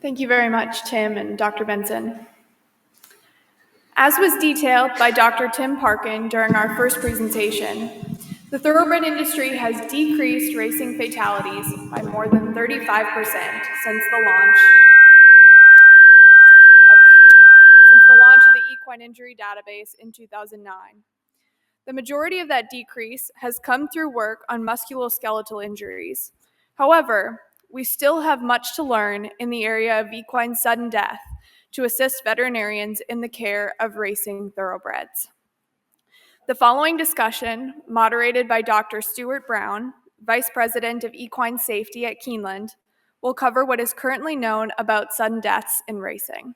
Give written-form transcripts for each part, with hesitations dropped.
Thank you very much, Tim and Dr. Benson. As was detailed by Dr. Tim Parkin during our first presentation, the thoroughbred industry has decreased racing fatalities by more than 35% since the launch of the Equine Injury Database in 2009. The majority of that decrease has come through work on musculoskeletal injuries. However, we still have much to learn in the area of equine sudden death to assist veterinarians in the care of racing thoroughbreds. The following discussion, moderated by Dr. Stuart Brown, Vice President of Equine Safety at Keeneland, will cover what is currently known about sudden deaths in racing.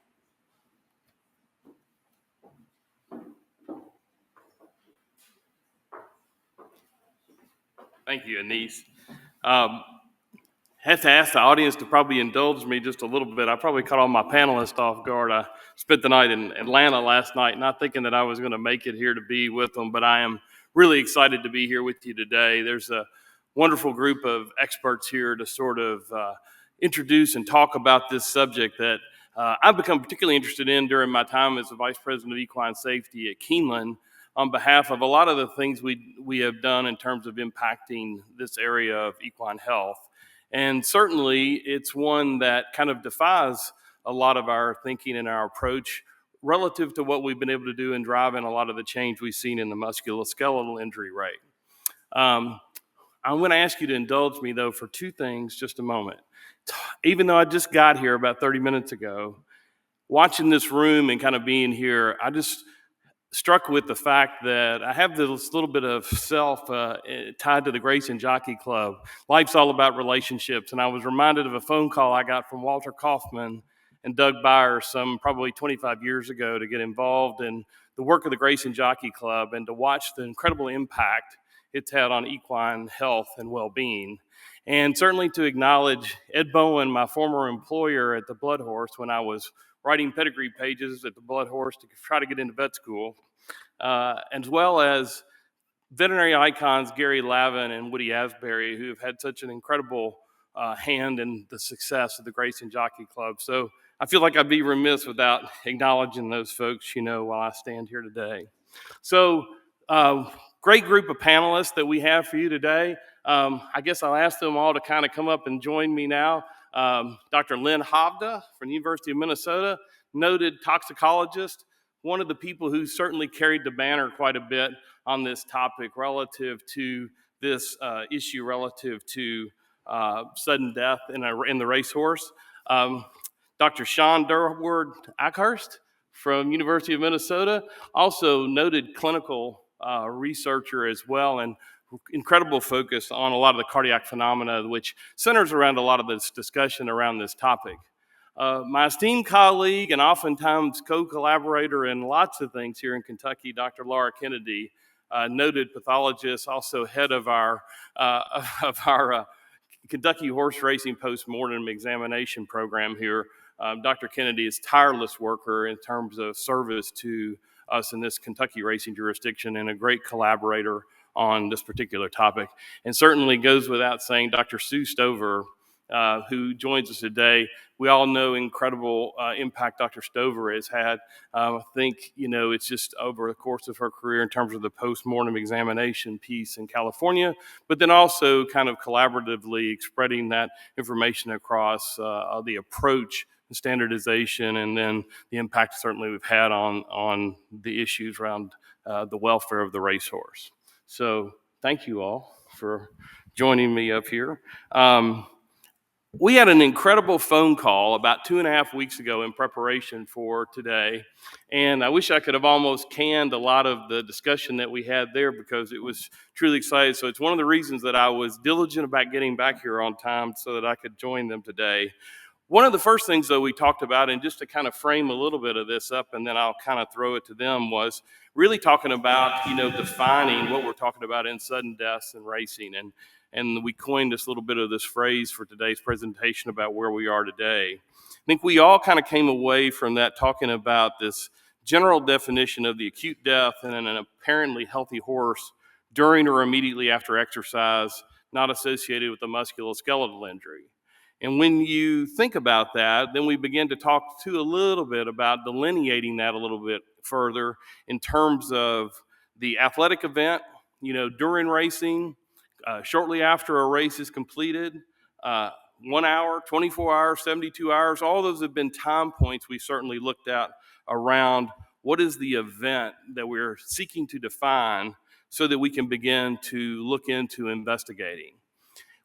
Thank you, Anise. Have to ask the audience to probably indulge me just a little bit. I probably caught all my panelists off guard. I spent the night in Atlanta last night, not thinking that I was going to make it here to be with them, but I am really excited to be here with you today. There's a wonderful group of experts here to sort of introduce and talk about this subject that I've become particularly interested in during my time as the Vice President of Equine Safety at Keeneland, on behalf of a lot of the things we have done in terms of impacting this area of equine health. And certainly it's one that kind of defies a lot of our thinking and our approach relative to what we've been able to do in driving a lot of the change we've seen in the musculoskeletal injury rate. I'm going to ask you to indulge me, though, for two things just a moment. Even though I just got here about 30 minutes ago, watching this room and kind of being here, I just struck with the fact that I have this little bit of self tied to the Grace and Jockey Club. Life's all about relationships, and I was reminded of a phone call I got from Walter Kaufman and Doug Byers some probably 25 years ago to get involved in the work of the Grace and Jockey Club and to watch the incredible impact it's had on equine health and well-being. And certainly to acknowledge Ed Bowen, my former employer at the Blood Horse when I was writing pedigree pages at the Blood Horse to try to get into vet school, as well as veterinary icons Gary Lavin and Woody Asbury, who have had such an incredible hand in the success of the Grace and Jockey Club. So I feel like I'd be remiss without acknowledging those folks, while I stand here today. So great group of panelists that we have for you today. I guess I'll ask them all to kind of come up and join me now. Dr. Lynn Hovda from the University of Minnesota, noted toxicologist, one of the people who certainly carried the banner quite a bit on this topic relative to this issue relative to sudden death in the racehorse. Dr. Sean Durward-Akhurst from University of Minnesota, also noted clinical researcher as well, and incredible focus on a lot of the cardiac phenomena, which centers around a lot of this discussion around this topic. My esteemed colleague and oftentimes co-collaborator in lots of things here in Kentucky, Dr. Laura Kennedy, noted pathologist, also head of our Kentucky horse racing post-mortem examination program here. Dr. Kennedy is a tireless worker in terms of service to us in this Kentucky racing jurisdiction and a great collaborator on this particular topic. And certainly goes without saying, Dr. Sue Stover, who joins us today. We all know incredible impact Dr. Stover has had. I think, it's just over the course of her career in terms of the post-mortem examination piece in California, but then also kind of collaboratively spreading that information across the approach and standardization, and then the impact certainly we've had on the issues around the welfare of the racehorse. So thank you all for joining me up here. We had an incredible phone call about 2.5 weeks ago in preparation for today, and I wish I could have almost canned a lot of the discussion that we had there because it was truly exciting. So it's one of the reasons that I was diligent about getting back here on time so that I could join them today. One of the first things, though, we talked about, and just to kind of frame a little bit of this up, and then I'll kind of throw it to them, was really talking about, defining what we're talking about in sudden deaths and racing. And we coined this little bit of this phrase for today's presentation about where we are today. I think we all kind of came away from that talking about this general definition of the acute death in an apparently healthy horse during or immediately after exercise, not associated with a musculoskeletal injury. And when you think about that, then we begin to talk too a little bit about delineating that a little bit further in terms of the athletic event, during racing, shortly after a race is completed, 1 hour, 24 hours, 72 hours, all those have been time points we certainly looked at around what is the event that we're seeking to define so that we can begin to look into investigating.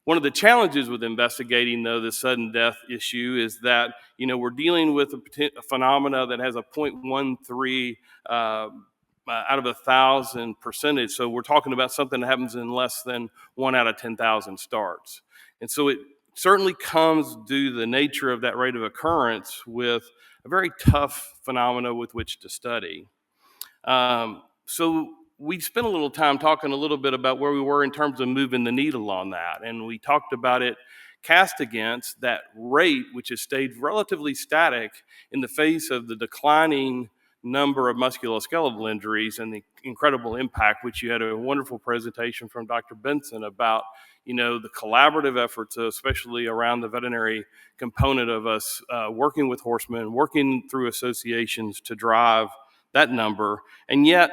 One of the challenges with investigating, though, the sudden death issue is that, we're dealing with a phenomena that has a 0.13 out of 1,000 percentage. So we're talking about something that happens in less than 1 out of 10,000 starts. And so it certainly comes due to the nature of that rate of occurrence with a very tough phenomena with which to study. So we spent a little time talking a little bit about where we were in terms of moving the needle on that. And we talked about it cast against that rate, which has stayed relatively static in the face of the declining number of musculoskeletal injuries and the incredible impact, which you had a wonderful presentation from Dr. Benson about, the collaborative efforts, especially around the veterinary component of us working with horsemen, working through associations to drive that number. And yet,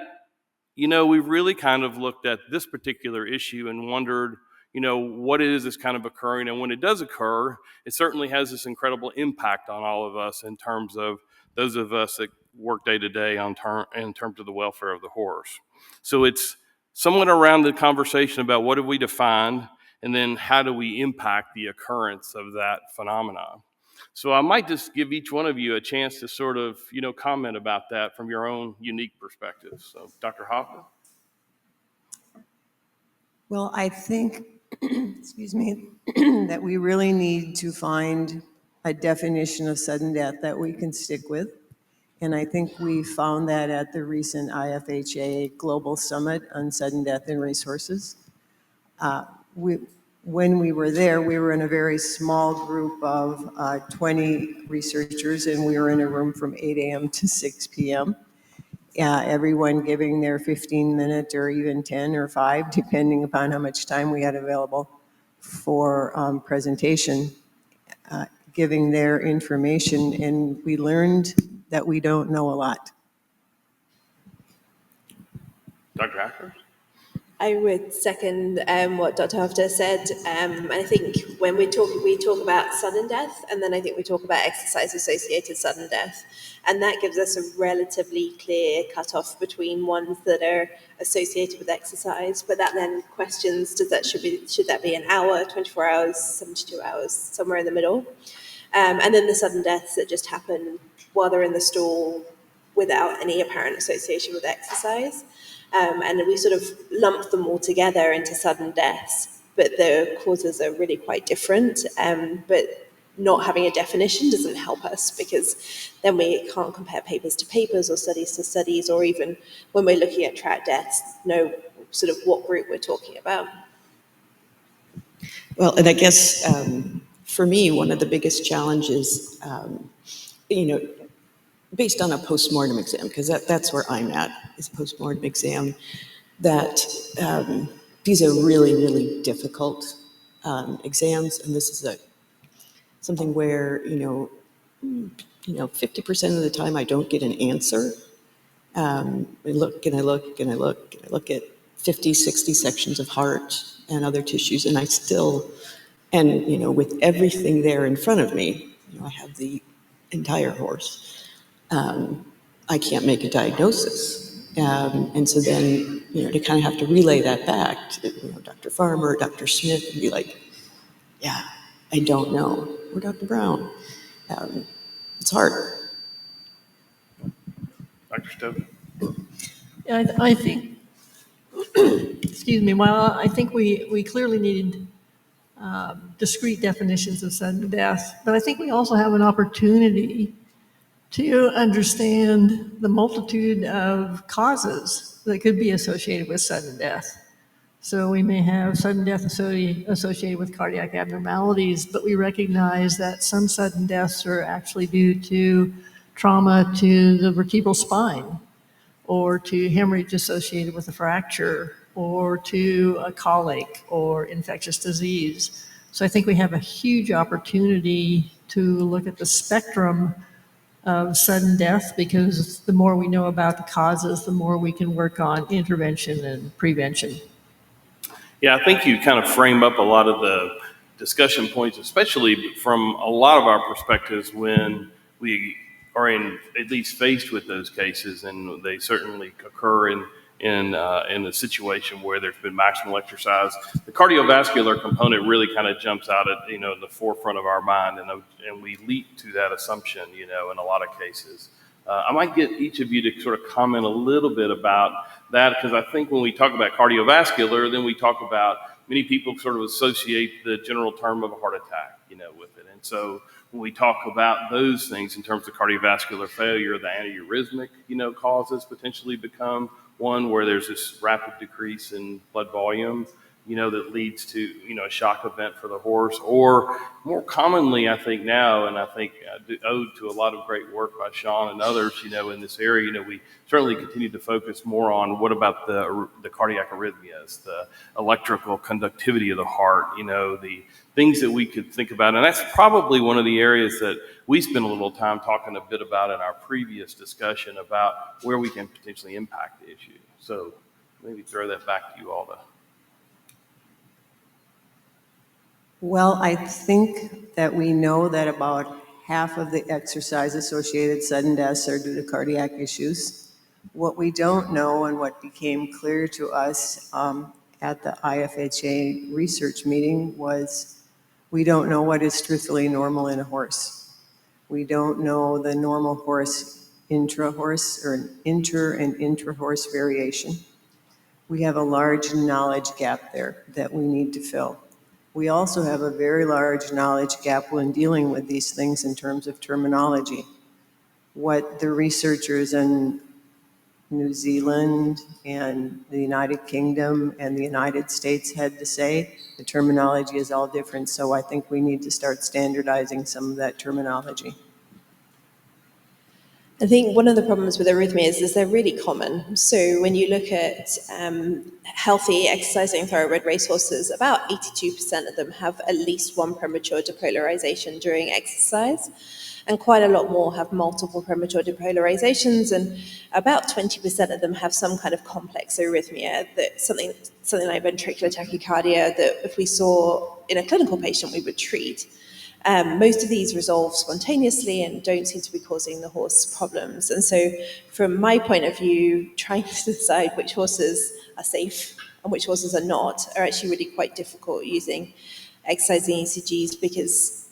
we've really kind of looked at this particular issue and wondered, what is this kind of occurring? And when it does occur, it certainly has this incredible impact on all of us in terms of those of us that work day to day in terms of the welfare of the horse. So it's somewhat around the conversation about what have we defined, and then how do we impact the occurrence of that phenomenon. So I might just give each one of you a chance to sort of, comment about that from your own unique perspective. So Dr. Hovda? Well, I think, excuse me, that we really need to find a definition of sudden death that we can stick with. And I think we found that at the recent IFHA Global Summit on Sudden Death in Racehorses. When we were there, we were in a very small group of 20 researchers, and we were in a room from 8 a.m. to 6 p.m. Everyone giving their 15-minute or even 10 or 5, depending upon how much time we had available for presentation, giving their information, and we learned that we don't know a lot. Dr. Akhurst? I would second what Dr. Hovda said. I think when we talk about sudden death, and then I think we talk about exercise-associated sudden death, and that gives us a relatively clear cutoff between ones that are associated with exercise. But that then questions: should that be an hour, 24 hours, 72 hours, somewhere in the middle? And then the sudden deaths that just happen while they're in the stall without any apparent association with exercise. And we sort of lump them all together into sudden deaths, but the causes are really quite different. But not having a definition doesn't help us, because then we can't compare papers to papers or studies to studies, or even when we're looking at track deaths, know sort of what group we're talking about. Well, and I guess for me, one of the biggest challenges, based on a postmortem exam, because that's where I'm at, is a postmortem exam, that these are really, really difficult exams, and this is something where 50% of the time I don't get an answer. I look and I look and I look and I look at 50, 60 sections of heart and other tissues, and I still, with everything there in front of me, I have the entire horse. I can't make a diagnosis. And so then, to kind of have to relay that back to, Dr. Farmer, Dr. Smith, and be like, yeah, I don't know. Or Dr. Brown. It's hard. Dr. Stuart? I think, excuse me, while I think we clearly need discrete definitions of sudden death, but I think we also have an opportunity to understand the multitude of causes that could be associated with sudden death. So we may have sudden death associated with cardiac abnormalities, but we recognize that some sudden deaths are actually due to trauma to the vertebral spine, or to hemorrhage associated with a fracture, or to a colic or infectious disease. So I think we have a huge opportunity to look at the spectrum of sudden death, because the more we know about the causes, the more we can work on intervention and prevention. Yeah, I think you kind of frame up a lot of the discussion points, especially from a lot of our perspectives when we are at least faced with those cases, and they certainly occur in a situation where there's been maximal exercise. The cardiovascular component really kind of jumps out at in the forefront of our mind, and we leap to that assumption in a lot of cases. I might get each of you to sort of comment a little bit about that, because I think when we talk about cardiovascular, then we talk about, many people sort of associate the general term of a heart attack, with it. And so when we talk about those things in terms of cardiovascular failure, the antiarrhythmic, causes potentially become one where there's this rapid decrease in blood volume, that leads to, a shock event for the horse. Or more commonly, I think now, and I think owed to a lot of great work by Sean and others, in this area, we certainly continue to focus more on what about the cardiac arrhythmias, the electrical conductivity of the heart, the things that we could think about. And that's probably one of the areas that we spent a little time talking a bit about in our previous discussion about where we can potentially impact the issue. So maybe throw that back to you all to. Well, I think that we know that about half of the exercise-associated sudden deaths are due to cardiac issues. What we don't know, and what became clear to us at the IFHA research meeting, was we don't know what is truthfully normal in a horse. We don't know the normal horse intra-horse or inter and intra-horse variation. We have a large knowledge gap there that we need to fill. We also have a very large knowledge gap when dealing with these things in terms of terminology. What the researchers in New Zealand and the United Kingdom and the United States had to say, the terminology is all different. So I think we need to start standardizing some of that terminology. I think one of the problems with arrhythmias is they're really common. So when you look at healthy exercising thoroughbred racehorses, about 82% of them have at least one premature depolarization during exercise, and quite a lot more have multiple premature depolarizations, and about 20% of them have some kind of complex arrhythmia, that something like ventricular tachycardia, that if we saw in a clinical patient, we would treat. Most of these resolve spontaneously and don't seem to be causing the horse problems. And so from my point of view, trying to decide which horses are safe and which horses are not are actually really quite difficult using exercising ECGs, because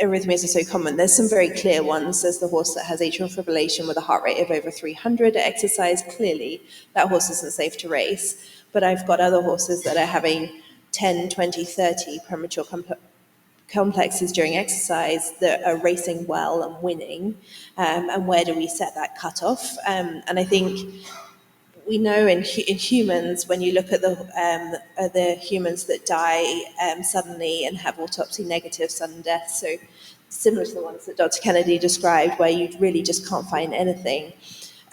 arrhythmias are so common. There's some very clear ones. There's the horse that has atrial fibrillation with a heart rate of over 300 at exercise. Clearly, that horse isn't safe to race. But I've got other horses that are having 10, 20, 30 premature complexes during exercise that are racing well and winning, and where do we set that cutoff? And I think we know in humans, when you look at the humans that die suddenly and have autopsy negative sudden death, so similar to the ones that Dr. Kennedy described, where you really just can't find anything,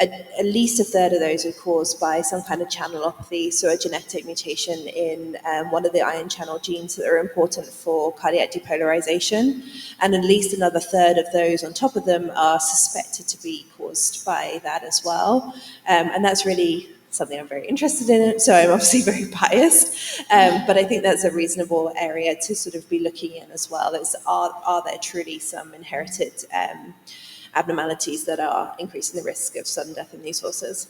at least a third of those are caused by some kind of channelopathy, so a genetic mutation in one of the ion channel genes that are important for cardiac depolarization. And at least another third of those on top of them are suspected to be caused by that as well. And that's really something I'm very interested in, so I'm obviously very biased. But I think that's a reasonable area to sort of be looking in as well, is are there truly some inherited abnormalities that are increasing the risk of sudden death in these horses?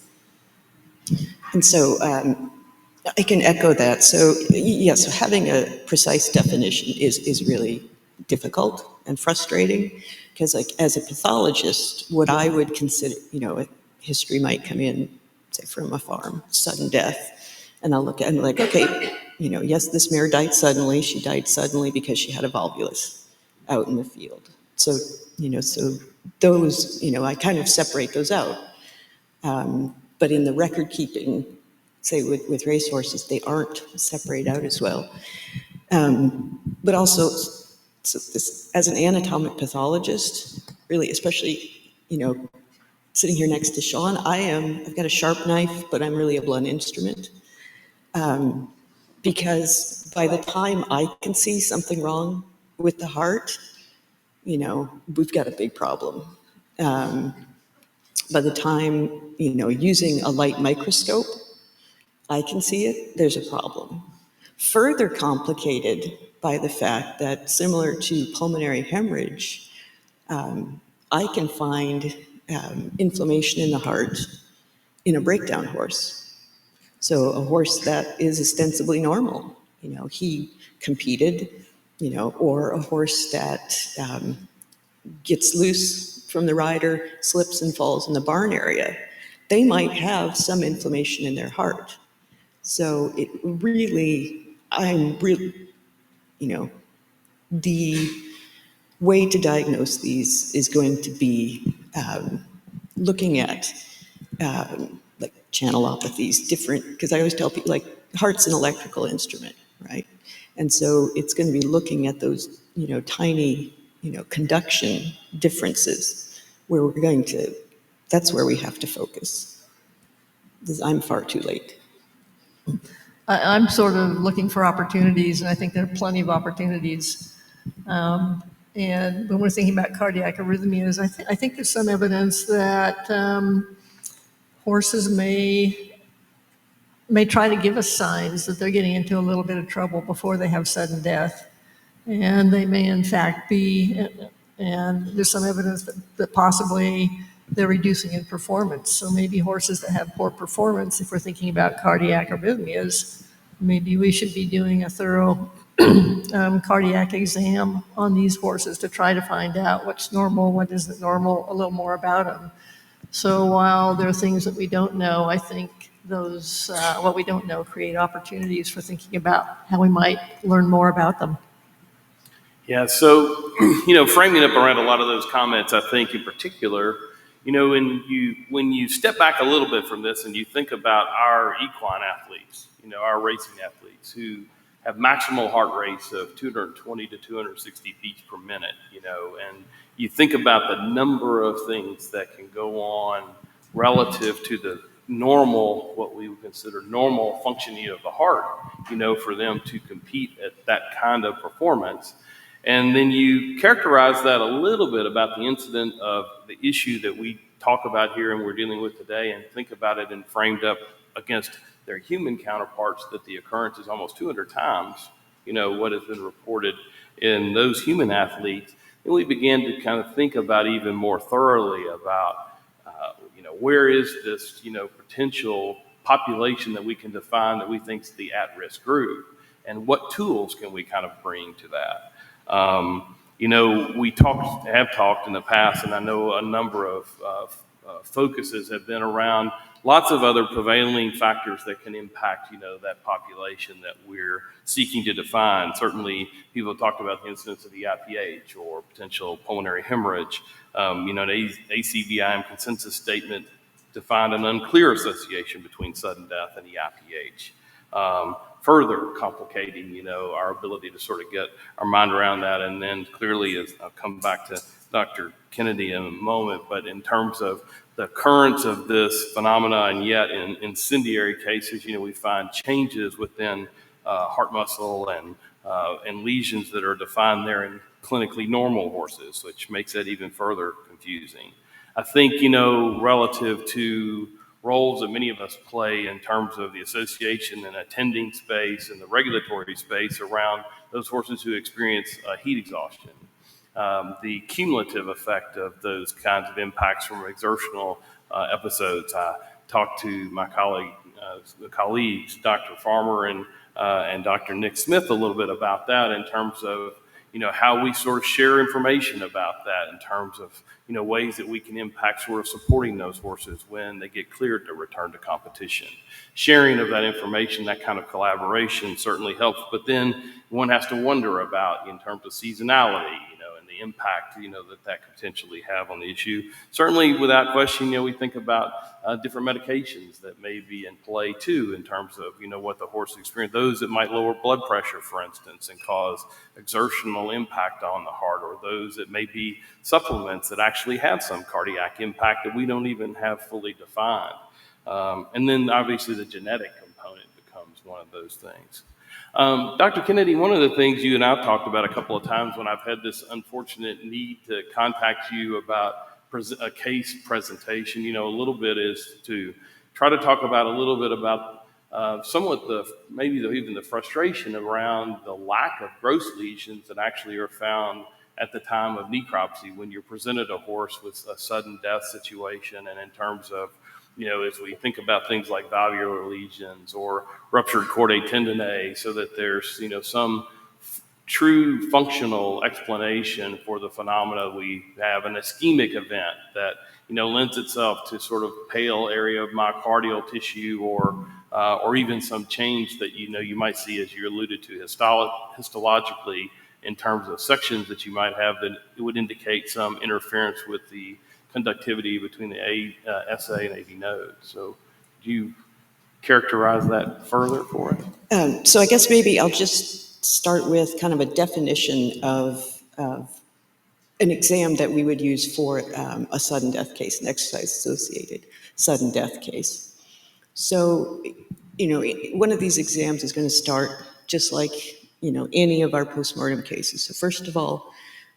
And so I can echo that. So yes, having a precise definition is really difficult and frustrating, because like as a pathologist, what I would consider, a history might come in, say from a farm, sudden death, and I'll look at it and like, okay, yes, this mare died suddenly. She died suddenly because she had a volvulus out in the field. So, so those, I kind of separate those out. But in the record keeping, say with racehorses, they aren't separated out as well. But also, so this, as an anatomic pathologist, really, especially, sitting here next to Sean, I've got a sharp knife, but I'm really a blunt instrument. Because by the time I can see something wrong with the heart, we've got a big problem. By the time, using a light microscope, I can see it, there's a problem. Further complicated by the fact that, similar to pulmonary hemorrhage, I can find inflammation in the heart in a breakdown horse. So a horse that is ostensibly normal, he competed, or a horse that gets loose from the rider, slips and falls in the barn area, they might have some inflammation in their heart. So the way to diagnose these is going to be looking at like channelopathies, different, because I always tell people, like, heart's an electrical instrument, right? And so it's going to be looking at those, tiny, conduction differences where that's where we have to focus. Because I'm far too late. I'm sort of looking for opportunities, and I think there are plenty of opportunities. And when we're thinking about cardiac arrhythmias, I think there's some evidence that horses may try to give us signs that they're getting into a little bit of trouble before they have sudden death. And they may in fact be, and there's some evidence that possibly they're reducing in performance. So maybe horses that have poor performance, if we're thinking about cardiac arrhythmias, maybe we should be doing a thorough cardiac exam on these horses to try to find out what's normal, what isn't normal, a little more about them. So while there are things that we don't know, I think those, what we don't know, create opportunities for thinking about how we might learn more about them. Yeah, so, framing up around a lot of those comments, I think in particular, when you step back a little bit from this and you think about our equine athletes, our racing athletes who have maximal heart rates of 220 to 260 beats per minute, and you think about the number of things that can go on relative to the normal, what we would consider normal functioning of the heart, for them to compete at that kind of performance. And then you characterize that a little bit about the incident of the issue that we talk about here and we're dealing with today, and think about it and framed up against their human counterparts, that the occurrence is almost 200 times, what has been reported in those human athletes. And we began to kind of think about even more thoroughly about, where is this, potential population that we can define that we think is the at-risk group, and what tools can we kind of bring to that. We have talked in the past, and I know a number of focuses have been around lots of other prevailing factors that can impact, that population that we're seeking to define. Certainly, people have talked about the incidence of the IPH or potential pulmonary hemorrhage. The ACVIM consensus statement defined an unclear association between sudden death and the IPH. Further complicating, our ability to sort of get our mind around that. And then clearly, as I'll come back to Dr. Kennedy in a moment, but in terms of the occurrence of this phenomena, and yet in incendiary cases, we find changes within heart muscle and lesions that are defined there in clinically normal horses, which makes that even further confusing. I think, relative to roles that many of us play in terms of the association and attending space and the regulatory space around those horses who experience heat exhaustion. The cumulative effect of those kinds of impacts from exertional episodes. I talked to my colleagues, Dr. Farmer and Dr. Nick Smith, a little bit about that in terms of how we sort of share information about that in terms of ways that we can impact sort of supporting those horses when they get cleared to return to competition. Sharing of that information, that kind of collaboration certainly helps, but then one has to wonder about in terms of seasonality, and the impact, that could potentially have on the issue. Certainly, without question, we think about different medications that may be in play too, in terms of, what the horse experience, those that might lower blood pressure, for instance, and cause exertional impact on the heart, or those that may be supplements that actually have some cardiac impact that we don't even have fully defined. And then obviously the genetic component becomes one of those things. Dr. Kennedy, one of the things you and I have talked about a couple of times when I've had this unfortunate need to contact you about a case presentation, a little bit is to try to talk about a little bit about somewhat even the frustration around the lack of gross lesions that actually are found at the time of necropsy when you're presented a horse with a sudden death situation, and in terms of as we think about things like valvular lesions or ruptured chordae tendineae, so that there's, some true functional explanation for the phenomena we have, an ischemic event that, lends itself to sort of pale area of myocardial tissue or even some change that, you might see, as you alluded to, histologically in terms of sections that you might have that it would indicate some interference with the conductivity between the SA and AV nodes. So do you characterize that further for us? So I guess maybe I'll just start with kind of a definition of an exam that we would use for a sudden death case, an exercise-associated sudden death case. So, one of these exams is going to start just like, any of our postmortem cases. So first of all,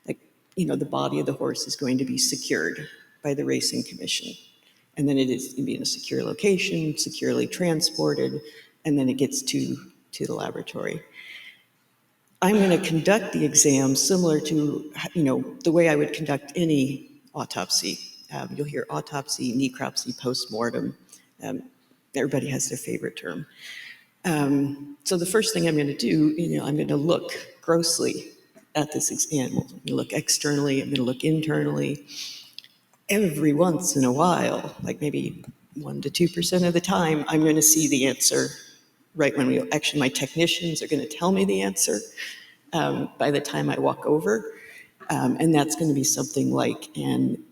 the body of the horse is going to be secured by the racing commission. And then it is going to be in a secure location, securely transported, and then it gets to the laboratory. I'm going to conduct the exam similar to, the way I would conduct any autopsy. You'll hear autopsy, necropsy, postmortem. Everybody has their favorite term. So the first thing I'm going to do, I'm going to look grossly at this exam. I'm going to look externally, I'm going to look internally. Every once in a while, like maybe 1% to 2% of the time, I'm going to see the answer right when actually my technicians are going to tell me the answer by the time I walk over. And that's going to be something like an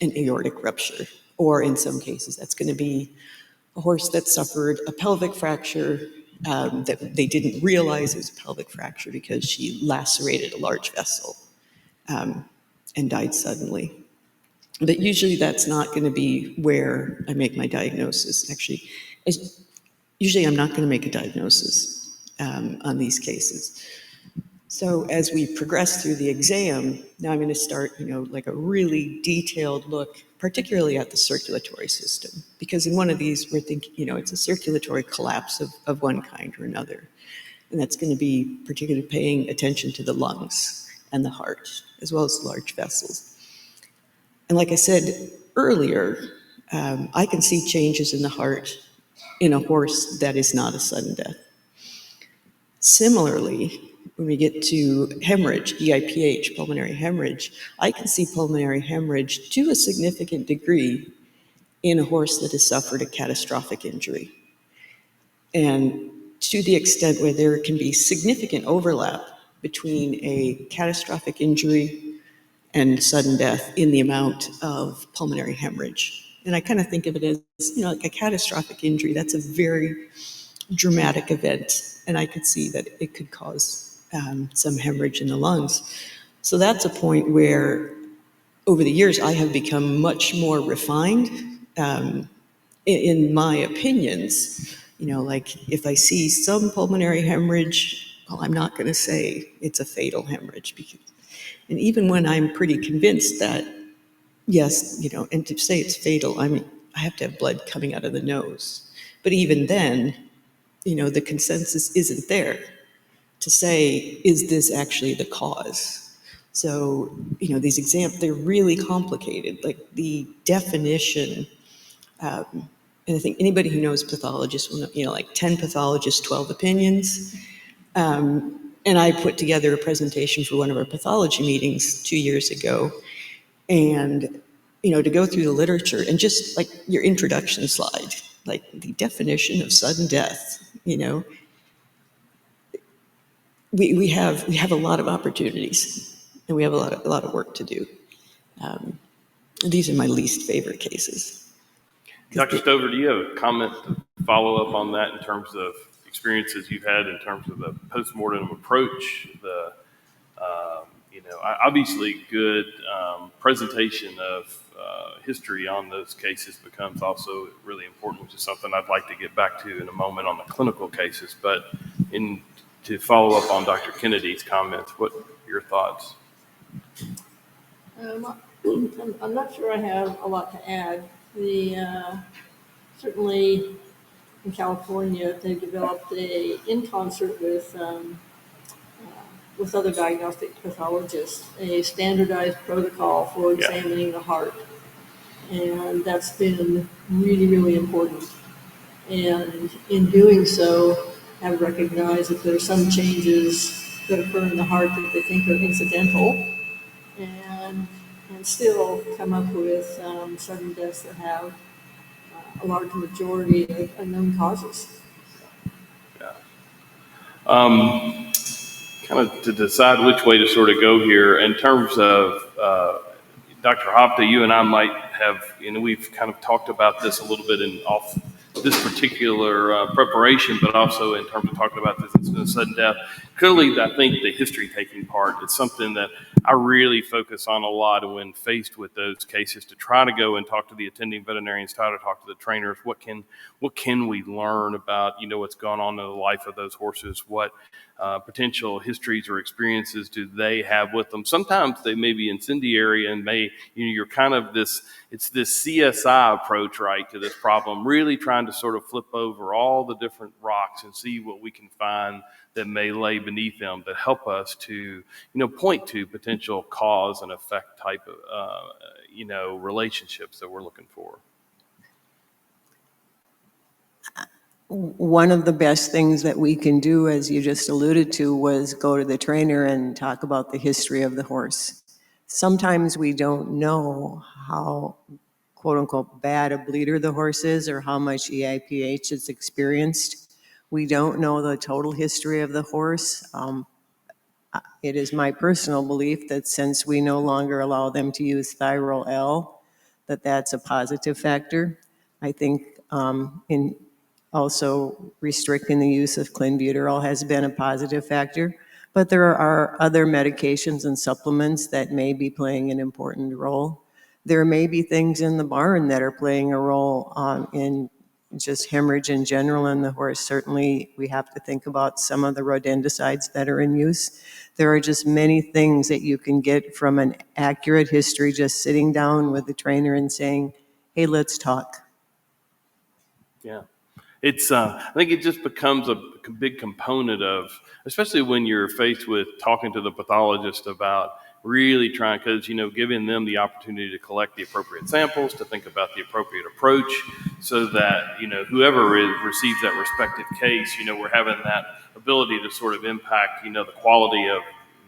aortic rupture, or in some cases, that's going to be a horse that suffered a pelvic fracture that they didn't realize it was a pelvic fracture because she lacerated a large vessel and died suddenly. But usually that's not going to be where I make my diagnosis. Actually, usually I'm not going to make a diagnosis on these cases. So as we progress through the exam, now I'm going to start, like a really detailed look, particularly at the circulatory system, because in one of these we're thinking, it's a circulatory collapse of one kind or another. And that's going to be particularly paying attention to the lungs and the heart, as well as large vessels. And like I said earlier, I can see changes in the heart in a horse that is not a sudden death. Similarly, when we get to hemorrhage, EIPH, pulmonary hemorrhage, I can see pulmonary hemorrhage to a significant degree in a horse that has suffered a catastrophic injury. And to the extent where there can be significant overlap between a catastrophic injury and sudden death in the amount of pulmonary hemorrhage. And I kind of think of it as, like a catastrophic injury. That's a very dramatic event, and I could see that it could cause some hemorrhage in the lungs. So that's a point where, over the years, I have become much more refined in my opinions. Like if I see some pulmonary hemorrhage, well, I'm not going to say it's a fatal hemorrhage, and even when I'm pretty convinced that, yes, and to say it's fatal, I have to have blood coming out of the nose. But even then, the consensus isn't there to say, is this actually the cause? So, these exams, they're really complicated. Like the definition, and I think anybody who knows pathologists will know, like 10 pathologists, 12 opinions. And I put together a presentation for one of our pathology meetings 2 years ago. And, to go through the literature and just like your introduction slide, like the definition of sudden death, we have a lot of opportunities and we have a lot of work to do. These are my least favorite cases. Dr. Stover, do you have a comment to follow up on that in terms of experiences you've had in terms of the postmortem approach, obviously good presentation of history on those cases becomes also really important, which is something I'd like to get back to in a moment on the clinical cases. But to follow up on Dr. Kennedy's comments, what are your thoughts? I'm not sure I have a lot to add. Certainly in California, they developed in concert with other diagnostic pathologists, a standardized protocol for examining the heart. And that's been really, really important. And in doing so, have recognized that there are some changes that occur in the heart that they think are incidental, and still come up with sudden deaths that have a large majority of unknown causes. Yeah. Kind of to decide which way to sort of go here in terms of Dr. Hovda, you and I might have, we've kind of talked about this a little bit off this particular preparation, but also in terms of talking about this incident of sudden death. Clearly, I think the history-taking part is something that I really focus on a lot when faced with those cases, to try to go and talk to the attending veterinarians, try to talk to the trainers. What can we learn about, what's going on in the life of those horses? What potential histories or experiences do they have with them? Sometimes they may be incendiary and you're kind of it's this CSI approach, right, to this problem, really trying to sort of flip over all the different rocks and see what we can find that may lay beneath them that help us to, point to potential cause and effect type of, relationships that we're looking for. One of the best things that we can do, as you just alluded to, was go to the trainer and talk about the history of the horse. Sometimes we don't know how, quote unquote, bad a bleeder the horse is or how much EIPH it's experienced. We don't know the total history of the horse. It is my personal belief that since we no longer allow them to use Thyral L, that's a positive factor. I think in also restricting the use of clenbuterol has been a positive factor, but there are other medications and supplements that may be playing an important role. There may be things in the barn that are playing a role in just hemorrhage in general in the horse. Certainly, we have to think about some of the rodenticides that are in use. There are just many things that you can get from an accurate history, just sitting down with the trainer and saying, hey, let's talk. Yeah. I think it just becomes a big component of, especially when you're faced with talking to the pathologist about really trying, because, giving them the opportunity to collect the appropriate samples, to think about the appropriate approach, so that, whoever receives that respective case, we're having that ability to sort of impact, the quality of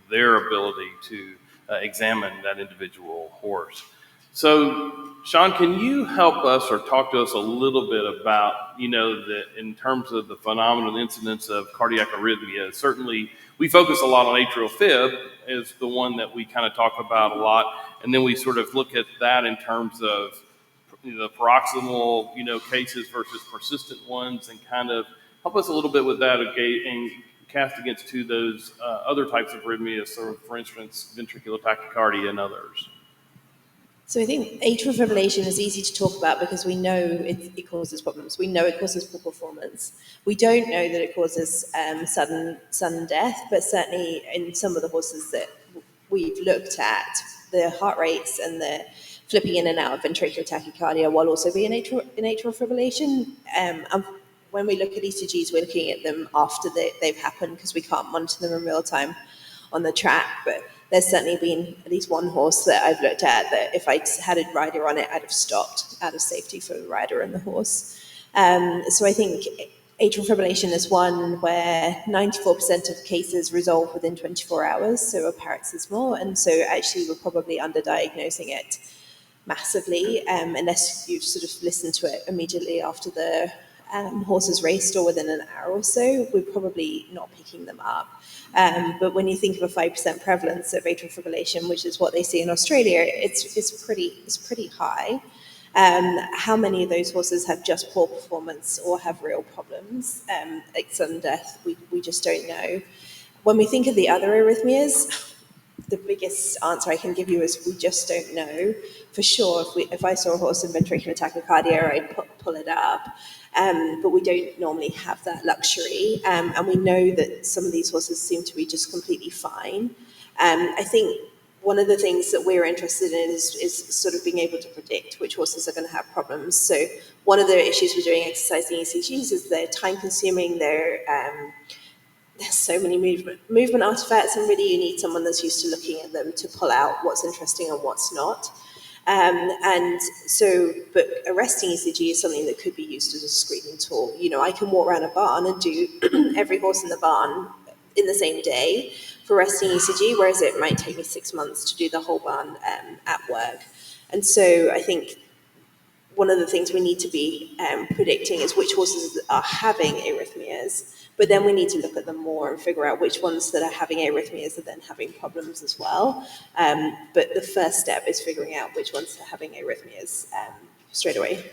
their ability to examine that individual horse. So, Sean, can you help us or talk to us a little bit about, in terms of the phenomenon incidence of cardiac arrhythmia? Certainly, we focus a lot on atrial fib as the one that we kind of talk about a lot, and then we sort of look at that in terms of the paroxysmal, cases versus persistent ones, and kind of help us a little bit with that and cast against those other types of arrhythmias, so for instance, ventricular tachycardia and others. So I think atrial fibrillation is easy to talk about because we know it causes problems. We know it causes poor performance. We don't know that it causes sudden death, but certainly in some of the horses that we've looked at, the heart rates and the flipping in and out of ventricular tachycardia while also being in atrial fibrillation. When we look at ECGs, we're looking at them after they've happened because we can't monitor them in real time on the track, but there's certainly been at least one horse that I've looked at that if I had a rider on it, I'd have stopped out of safety for the rider and the horse. So I think atrial fibrillation is one where 94% of cases resolve within 24 hours, so a paroxysmal, and so actually we're probably underdiagnosing it massively unless you sort of listen to it immediately after the horses raced or within an hour or so, we're probably not picking them up. But when you think of a 5% prevalence of atrial fibrillation, which is what they see in Australia, it's pretty high. How many of those horses have just poor performance or have real problems, like sudden death? We just don't know. When we think of the other arrhythmias, the biggest answer I can give you is we just don't know for sure. If I saw a horse in ventricular tachycardia, I'd pull it up. But we don't normally have that luxury. And we know that some of these horses seem to be just completely fine. I think one of the things that we're interested in is sort of being able to predict which horses are going to have problems. So one of the issues with doing exercising ECGs is they're time consuming, there's so many movement artifacts, and really you need someone that's used to looking at them to pull out what's interesting and what's not. And so, but a resting ECG is something that could be used as a screening tool. You know, I can walk around a barn and do every horse in the barn in the same day for resting ECG, whereas it might take me 6 months to do the whole barn at work. And so I think one of the things we need to be predicting is which horses are having arrhythmias, but then we need to look at them more and figure out which ones that are having arrhythmias are then having problems as well. But the first step is figuring out which ones are having arrhythmias straight away.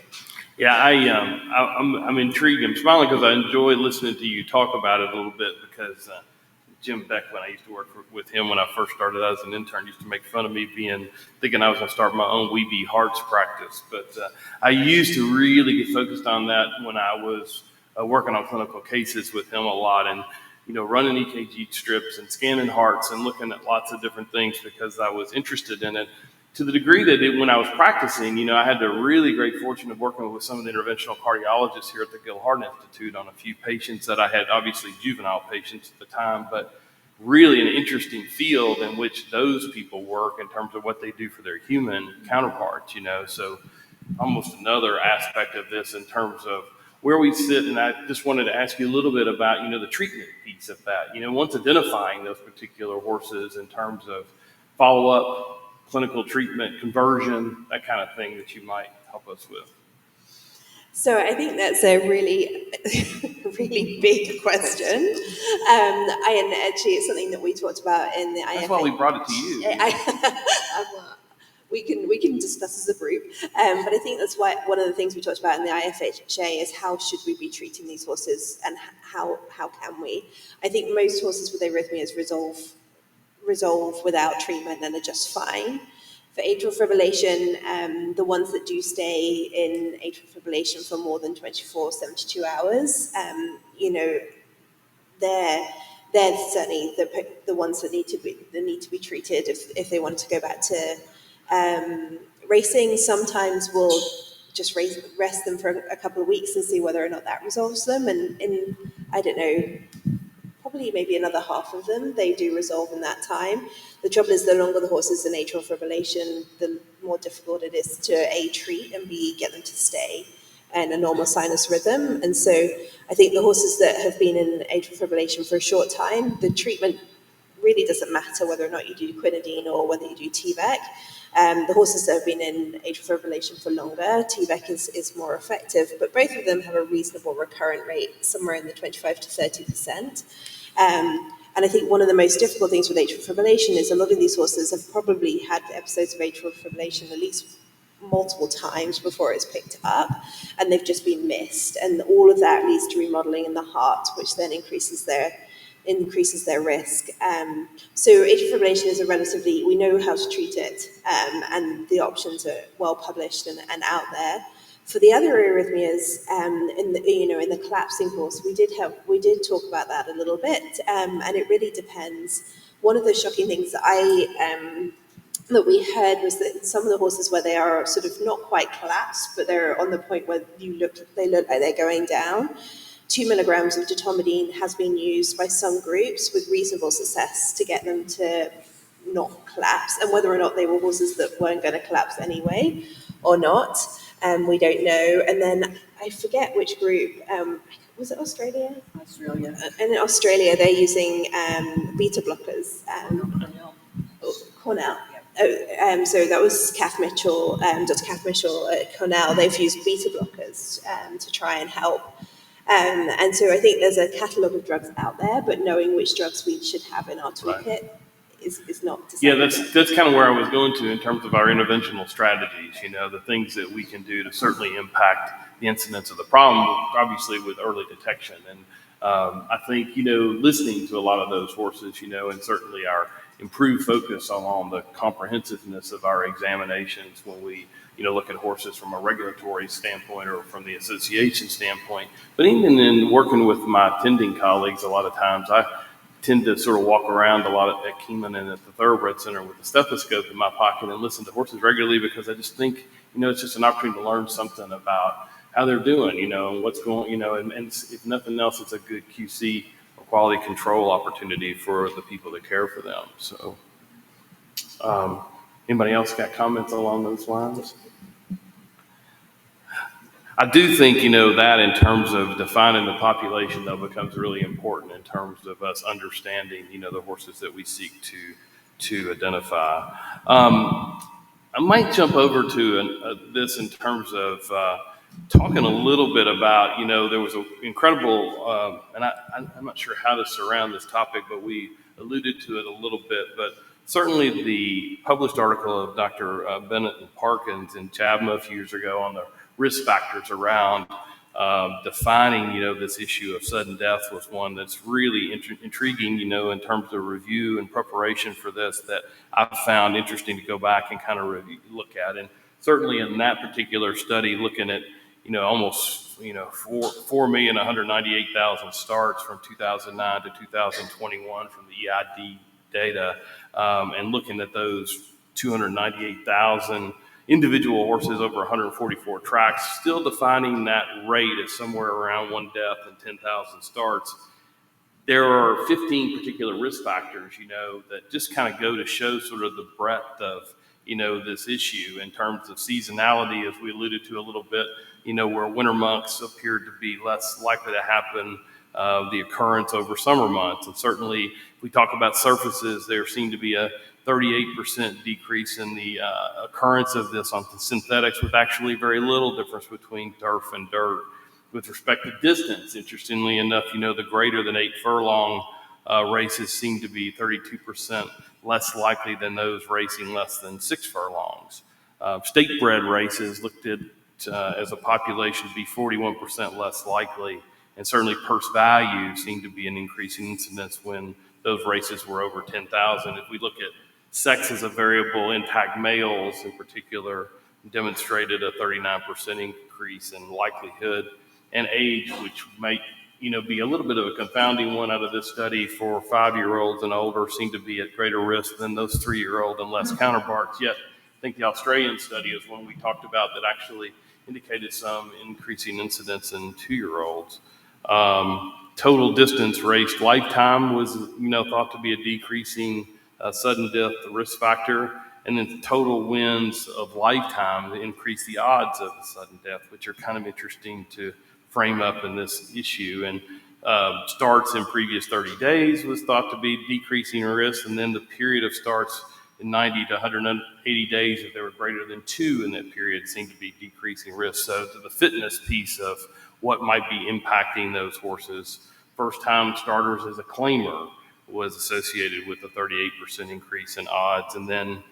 Yeah, I'm intrigued. I'm smiling because I enjoy listening to you talk about it a little bit, because Jim Beck, when I used to work with him when I first started as an intern, used to make fun of me thinking I was going to start my own Weeby Hearts practice. But I used to really get focused on that when I was working on clinical cases with him a lot, and running EKG strips and scanning hearts and looking at lots of different things because I was interested in it. To the degree that when I was practicing, I had the really great fortune of working with some of the interventional cardiologists here at the Gil Hart Institute on a few patients that I had, obviously juvenile patients at the time, but really an interesting field in which those people work in terms of what they do for their human counterparts, So almost another aspect of this in terms of where we sit. And I just wanted to ask you a little bit about, the treatment piece of that, once identifying those particular horses in terms of follow-up, clinical treatment, conversion, that kind of thing that you might help us with. So I think that's a really, really big question. And actually it's something that we talked about in the IFHA. That's why we brought it to you. We can discuss as a group. But I think that's why one of the things we talked about in the IFHA is how should we be treating these horses, and how can we? I think most horses with arrhythmias resolve without treatment and are just fine. For atrial fibrillation, the ones that do stay in atrial fibrillation for more than 24, 72 hours, they're certainly the ones that need to be treated if they want to go back to racing. Sometimes we'll just rest them for a couple of weeks and see whether or not that resolves them. And in, I don't know, probably maybe another half of them, they do resolve in that time. The trouble is, the longer the horse is in atrial fibrillation, the more difficult it is to A, treat, and B, get them to stay in a normal sinus rhythm. And so I think the horses that have been in atrial fibrillation for a short time, the treatment really doesn't matter whether or not you do quinidine or whether you do TVEC. The horses that have been in atrial fibrillation for longer, TVEC is more effective, but both of them have a reasonable recurrent rate, somewhere in the 25 to 30%. And I think one of the most difficult things with atrial fibrillation is a lot of these horses have probably had episodes of atrial fibrillation at least multiple times before it's picked up, and they've just been missed. And all of that leads to remodeling in the heart, which then increases their risk. So atrial fibrillation is we know how to treat it, and the options are well published and out there. For the other arrhythmias, in the collapsing horse, we did talk about that a little bit, and it really depends. One of the shocking things that we heard was that some of the horses where they are sort of not quite collapsed, but they're on the point where they look like they're going down, 2 milligrams of dotomidine has been used by some groups with reasonable success to get them to not collapse. And whether or not they were horses that weren't going to collapse anyway or not, we don't know. And then I forget which group, was it Australia? Australia. And in Australia, they're using beta blockers. Cornell. So that was Kath Mitchell, Dr. Kath Mitchell at Cornell. They've used beta blockers to try and help. And so I think there's a catalogue of drugs out there, but knowing which drugs we should have in our toolkit is not decided. Yeah, that's kind of where I was going to in terms of our interventional strategies, the things that we can do to certainly impact the incidence of the problem, obviously with early detection. And I think, listening to a lot of those horses, and certainly our improved focus on the comprehensiveness of our examinations when we, look at horses from a regulatory standpoint or from the association standpoint. But even in working with my attending colleagues, a lot of times I tend to sort of walk around a lot at Keeneland and at the Thoroughbred Center with a stethoscope in my pocket and listen to horses regularly, because I just think, it's just an opportunity to learn something about how they're doing, and what's going, and if nothing else, it's a good QC or quality control opportunity for the people that care for them. So, anybody else got comments along those lines? I do think, that in terms of defining the population, though, becomes really important in terms of us understanding, the horses that we seek to identify. I might jump over to this in terms of talking a little bit about, there was an incredible, and I'm not sure how to surround this topic, but we alluded to it a little bit, but certainly the published article of Dr. Bennett and Parkins in JAVMA a few years ago on the risk factors around defining, this issue of sudden death was one that's really intriguing, in terms of review and preparation for this, that I found interesting to go back and kind of look at. And certainly in that particular study, looking at, almost, 4,198,000 starts from 2009 to 2021 from the EID data, and looking at those 298,000 individual horses over 144 tracks, still defining that rate as somewhere around one death and 10,000 starts. There are 15 particular risk factors, that just kind of go to show sort of the breadth of, this issue in terms of seasonality, as we alluded to a little bit, where winter months appeared to be less likely to happen, the occurrence over summer months. And certainly, if we talk about surfaces, there seemed to be a 38% decrease in the occurrence of this on synthetics, with actually very little difference between turf and dirt. With respect to distance, interestingly enough, the greater than 8 furlong races seem to be 32% less likely than those racing less than 6 furlongs. State bred races looked at as a population to be 41% less likely, and certainly purse value seemed to be an increasing incidence when those races were over 10,000. If we look at sex as a variable, impact males in particular demonstrated a 39% increase in likelihood, and age, which might be a little bit of a confounding one out of this study, for 5-year-olds and older seem to be at greater risk than those 3-year-old and less counterparts. Yet I think the Australian study is one we talked about that actually indicated some increasing incidence in 2-year-olds. Total distance raced lifetime was thought to be a decreasing sudden death risk factor, and then total wins of lifetime increase the odds of a sudden death, which are kind of interesting to frame up in this issue. And starts in previous 30 days was thought to be decreasing risk, and then the period of starts in 90 to 180 days, if they were greater than 2 in that period, seemed to be decreasing risk. So to the fitness piece of what might be impacting those horses, first-time starters as a claimer was associated with a 38% increase in odds, and then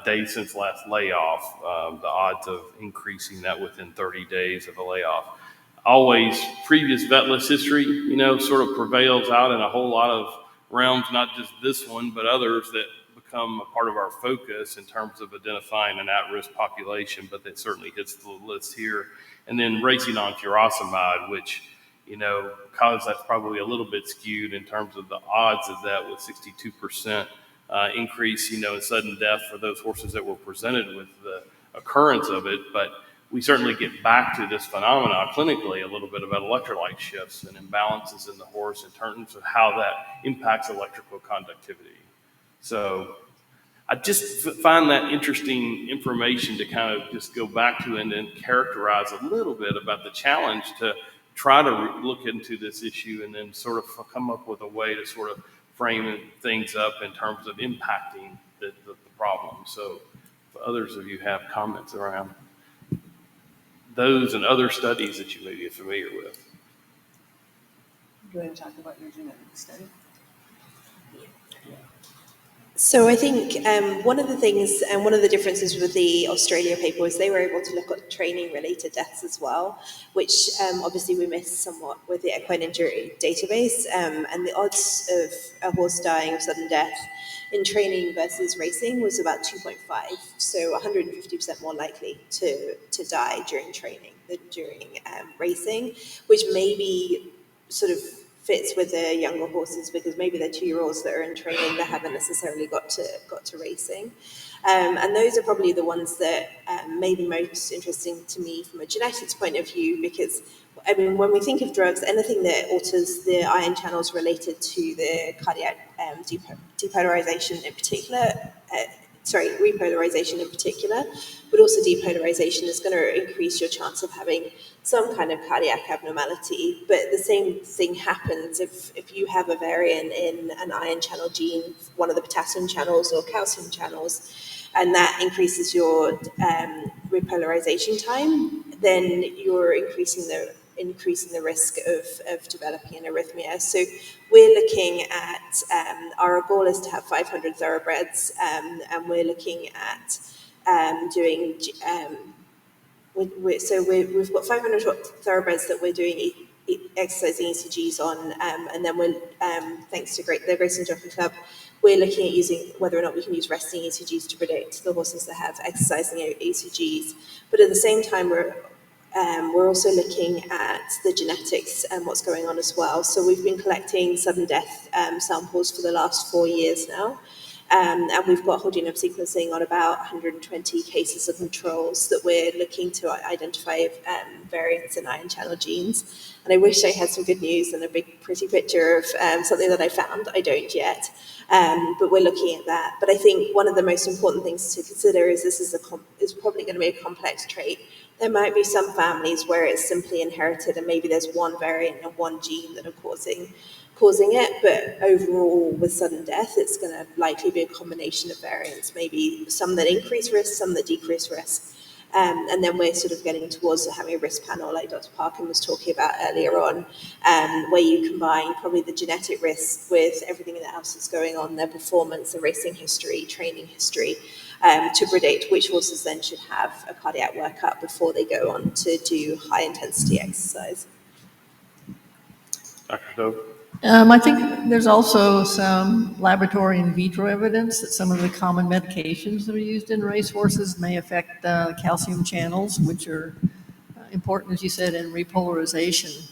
days since last layoff, the odds of increasing that within 30 days of a layoff. Always previous vet list history, sort of prevails out in a whole lot of realms, not just this one, but others that become a part of our focus in terms of identifying an at-risk population, but that certainly hits the list here. And then racing on furosemide, which, because that's probably a little bit skewed in terms of the odds of that, with 62% increase, in sudden death for those horses that were presented with the occurrence of it. But we certainly get back to this phenomenon clinically a little bit about electrolyte shifts and imbalances in the horse in terms of how that impacts electrical conductivity. So I just find that interesting information to kind of just go back to and then characterize a little bit about the challenge to try to look into this issue and then sort of come up with a way to sort of frame things up in terms of impacting the problem. So if others of you have comments around those and other studies that you may be familiar with. Do you want to talk about your genetic study? So I think one of the things and one of the differences with the Australia paper was they were able to look at training-related deaths as well, which obviously we missed somewhat with the equine injury database. And the odds of a horse dying of sudden death in training versus racing was about 2.5, so 150% more likely to die during training than during racing, which maybe sort of fits with the younger horses because maybe they're 2-year-olds that are in training that haven't necessarily got to racing. And those are probably the ones that may be most interesting to me from a genetics point of view because, I mean, when we think of drugs, anything that alters the ion channels related to the cardiac depolarization in particular, repolarization in particular, but also depolarization is going to increase your chance of having some kind of cardiac abnormality. But the same thing happens if you have a variant in an ion channel gene, one of the potassium channels or calcium channels, and that increases your repolarization time, then you're increasing the risk of developing an arrhythmia. So we're looking at, our goal is to have 500 thoroughbreds, and we're looking at doing, we've got 500 thoroughbreds that we're doing exercising ECGs on, and then we're, thanks to the Grayson Jockey Club, we're looking at using whether or not we can use resting ECGs to predict the horses that have exercising ECGs. But at the same time, we're also looking at the genetics and what's going on as well. So we've been collecting sudden death samples for the last 4 years now. And we've got whole genome sequencing on about 120 cases of controls that we're looking to identify variants in ion channel genes. And I wish I had some good news and a big pretty picture of something that I found. I don't yet, but we're looking at that. But I think one of the most important things to consider is this is probably going to be a complex trait. There might be some families where it's simply inherited and maybe there's one variant and one gene that are causing it, but overall with sudden death, it's going to likely be a combination of variants, maybe some that increase risk, some that decrease risk. And then we're sort of getting towards having a risk panel like Dr. Parkin was talking about earlier on, where you combine probably the genetic risk with everything else that's going on, their performance, their racing history, training history, to predict which horses then should have a cardiac workup before they go on to do high intensity exercise. Dr. Dove? I think there's also some laboratory in vitro evidence that some of the common medications that are used in racehorses may affect calcium channels, which are important, as you said, in repolarization.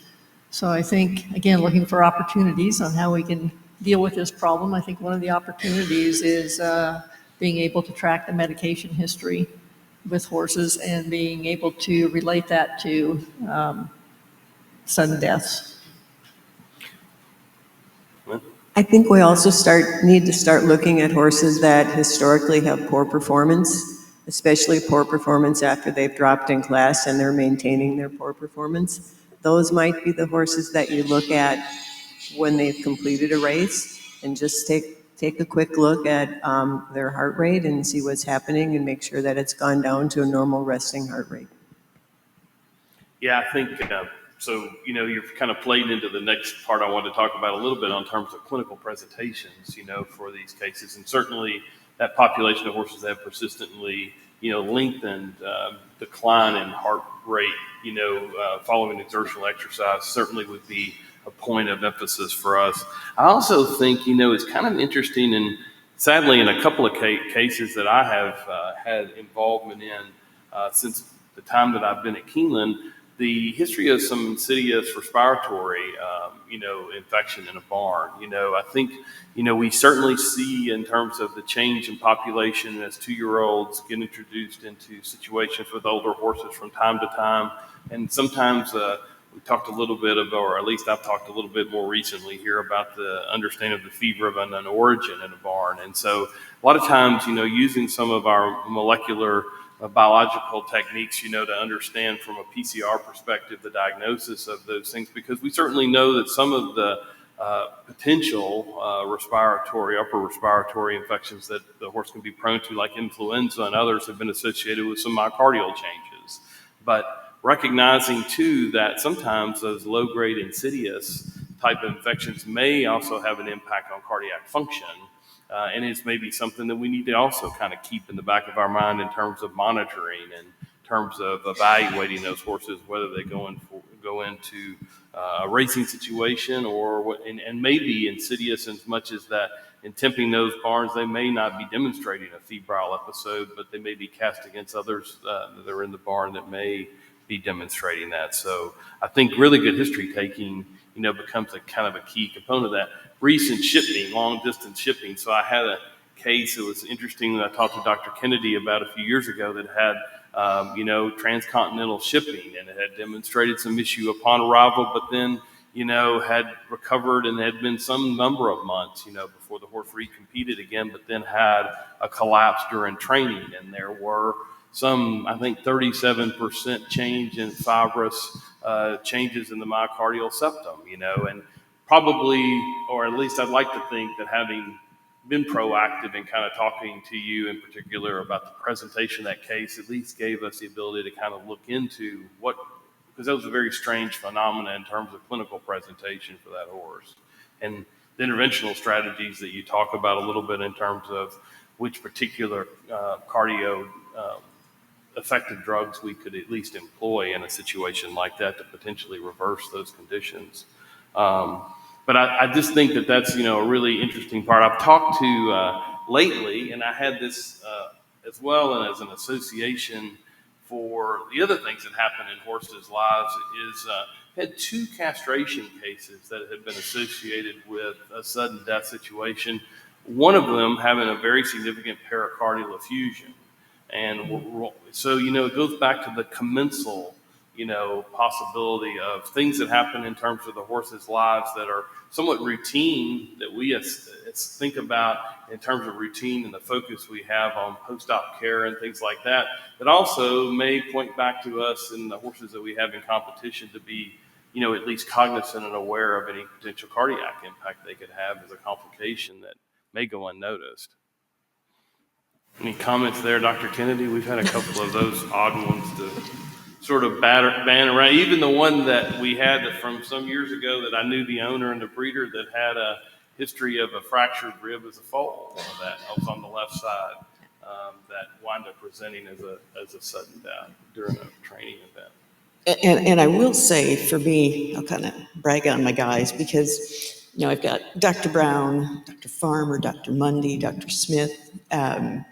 So I think, again, looking for opportunities on how we can deal with this problem. I think one of the opportunities is being able to track the medication history with horses and being able to relate that to sudden deaths. I think we also need to start looking at horses that historically have poor performance, especially poor performance after they've dropped in class and they're maintaining their poor performance. Those might be the horses that you look at when they've completed a race and just take a quick look at their heart rate and see what's happening and make sure that it's gone down to a normal resting heart rate. Yeah, I think so. You know, you've kind of played into the next part I wanted to talk about a little bit on terms of clinical presentations, you know, for these cases. And certainly that population of horses that have persistently, you know, lengthened decline in heart rate, you know, following exertional exercise certainly would be a point of emphasis for us. I also think, you know, it's kind of interesting, and sadly in a couple of cases that I have had involvement in since the time that I've been at Keeneland, the history of some insidious respiratory, you know, infection in a barn. You know, I think, you know, we certainly see in terms of the change in population as 2-year-olds get introduced into situations with older horses from time to time. And sometimes we talked a little bit about, or at least I've talked a little bit more recently here about the understanding of the fever of unknown origin in a barn. And so a lot of times, you know, using some of our molecular biological techniques, you know, to understand from a PCR perspective the diagnosis of those things, because we certainly know that some of the potential upper respiratory infections that the horse can be prone to, like influenza and others, have been associated with some myocardial changes. But recognizing too that sometimes those low-grade insidious type of infections may also have an impact on cardiac function. And it's maybe something that we need to also kind of keep in the back of our mind in terms of monitoring and in terms of evaluating those horses, whether they go into a racing situation or what, and maybe insidious as much as that in temping those barns, they may not be demonstrating a febrile episode, but they may be cast against others that are in the barn that may be demonstrating that. So I think really good history taking, becomes a kind of a key component of that. Recent shipping, long distance shipping. So I had a case that was interesting that I talked to Dr. Kennedy about a few years ago that had, transcontinental shipping, and it had demonstrated some issue upon arrival, but then, had recovered and had been some number of months, before the horse recompeted again, but then had a collapse during training. And there were some, I think, 37% change in fibrous changes in the myocardial septum, and probably, or at least I'd like to think that having been proactive in kind of talking to you in particular about the presentation of that case, at least gave us the ability to kind of look into what, because that was a very strange phenomena in terms of clinical presentation for that horse. And the interventional strategies that you talk about a little bit in terms of which particular cardio effective drugs we could at least employ in a situation like that to potentially reverse those conditions. But I just think that that's, a really interesting part. I've talked to lately, and I had this as well, and as an association for the other things that happen in horses' lives, is had 2 castration cases that had been associated with a sudden death situation. One of them having a very significant pericardial effusion. And so, it goes back to the commensal, possibility of things that happen in terms of the horse's lives that are somewhat routine, that we think about in terms of routine and the focus we have on post-op care and things like that, that also may point back to us and the horses that we have in competition to be, at least cognizant and aware of any potential cardiac impact they could have as a complication that may go unnoticed. Any comments there, Dr. Kennedy? We've had a couple of those odd ones to sort of ban around. Even the one that we had from some years ago that I knew the owner and the breeder that had a history of a fractured rib as a foal. That was on the left side that wound up presenting as a sudden death during a training event. And I will say, for me, I'll kind of brag on my guys because, I've got Dr. Brown, Dr. Farmer, Dr. Mundy, Dr. Smith. And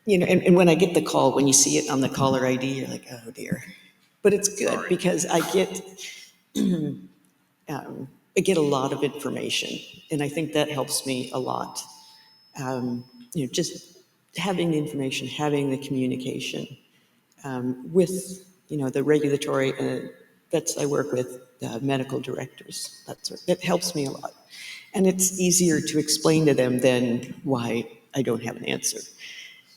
when I get the call, when you see it on the caller ID, you're like, oh dear. But it's good because I get a lot of information, and I think that helps me a lot. Just having the information, having the communication with, the regulatory vets I work with, medical directors. That helps me a lot. And it's easier to explain to them than why I don't have an answer.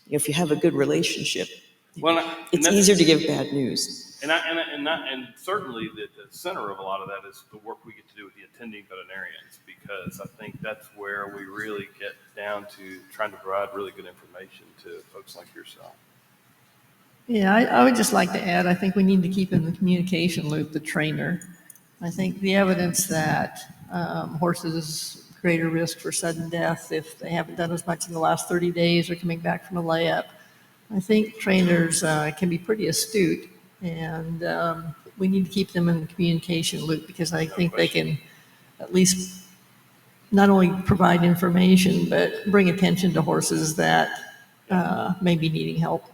If you have a good relationship, it's easier to give bad news. And certainly the center of a lot of that is the work we get to do with the attending veterinarians, because I think that's where we really get down to trying to provide really good information to folks like yourself. Yeah, I would just like to add, I think we need to keep in the communication loop the trainer. I think the evidence that horses greater risk for sudden death if they haven't done as much in the last 30 days or coming back from a layup. I think trainers can be pretty astute, and we need to keep them in the communication loop because I think they can at least not only provide information, but bring attention to horses that may be needing help.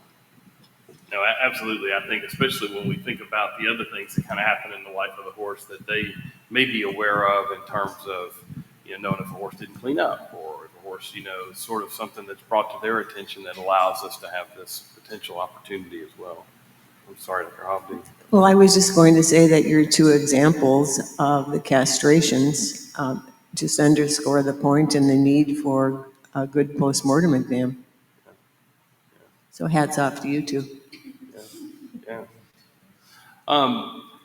No, absolutely. I think especially when we think about the other things that kind of happen in the life of the horse that they may be aware of in terms of, knowing if a horse didn't clean up, or if a horse, sort of something that's brought to their attention that allows us to have this potential opportunity as well. I'm sorry, Dr. Hovda. Well, I was just going to say that your 2 examples of the castrations just underscore the point and the need for a good postmortem exam. So hats off to you 2. Yeah.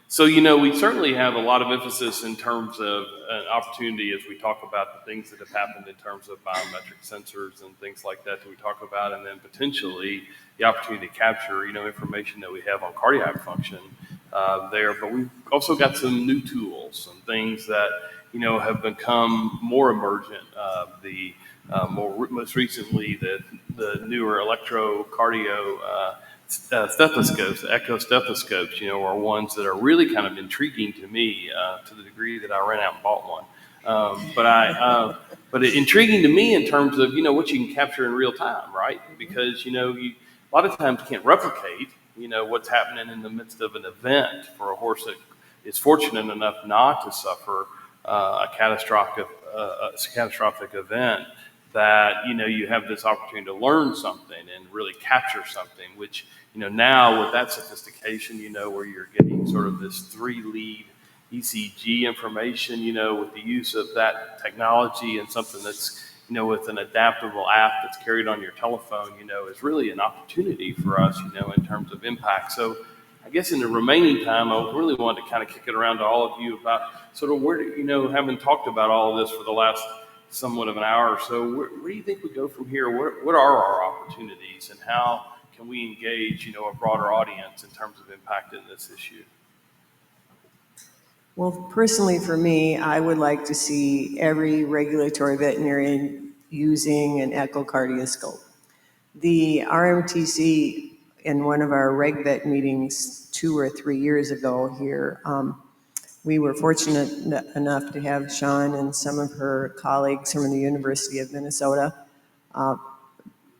So, we certainly have a lot of emphasis in terms of an opportunity as we talk about the things that have happened in terms of biometric sensors and things like that we talk about, and then potentially the opportunity to capture, information that we have on cardiac function there. But we've also got some new tools, some things that, have become more emergent. The most recently the newer electrocardio stethoscopes, the echo stethoscopes, are ones that are really kind of intriguing to me to the degree that I ran out and bought one. But intriguing to me in terms of, what you can capture in real time, right? Because, you a lot of times can't replicate, what's happening in the midst of an event for a horse that is fortunate enough not to suffer a catastrophic event. That, you have this opportunity to learn something and really capture something, which, now with that sophistication, where you're getting sort of this 3-lead ECG information, with the use of that technology and something that's, with an adaptable app that's carried on your telephone, is really an opportunity for us, in terms of impact. So I guess in the remaining time, I really wanted to kind of kick it around to all of you about sort of where, having talked about all of this for the last somewhat of an hour or so, where do you think we go from here? What are our opportunities, and how can we engage, a broader audience in terms of impacting this issue? Well, personally for me, I would like to see every regulatory veterinarian using an echocardioscope. The RMTC, in one of our reg vet meetings 2 or 3 years ago here, we were fortunate enough to have Sean and some of her colleagues from the University of Minnesota